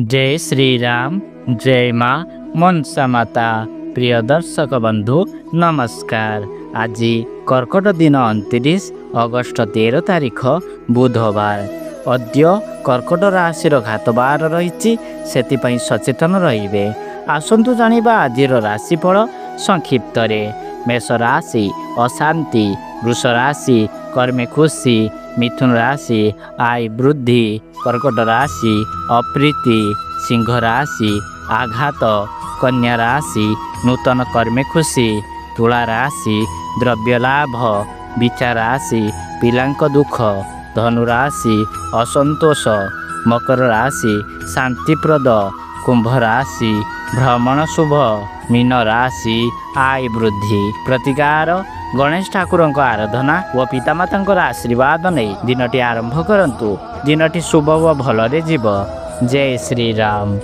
जय श्री राम। जय माँ मनसा माता। प्रिय दर्शक बंधु नमस्कार। आज कर्कट दिन 29 अगस्ट 13 तारिख बुधवार। अद्य कर्कट राशि घातबार रही सचेतन रहिबे। आसंतु जानिबा आजिर राशिफल संक्षिप्त रे। मेष राशि अशांति, वृष राशि कर्मे खुशी, मिथुन राशि आय वृद्धि, कर्कट राशि अप्रीति, सिंह राशि आघात, कन्या राशि नूतन कर्मे खुशी, तुला राशि द्रव्य लाभ, विचार राशि पिलांक दुख, धनु राशि असंतोष, मकर राशि शांतिप्रद, कुंभ राशि भ्रमण शुभ, मीन राशि आय वृद्धि। प्रतिकार गणेश ठाकुर आराधना व पितामाता आशीर्वाद नहीं दिनटी आरंभ करंतु। दिनटी शुभ व भलरे जीव। जय श्री राम।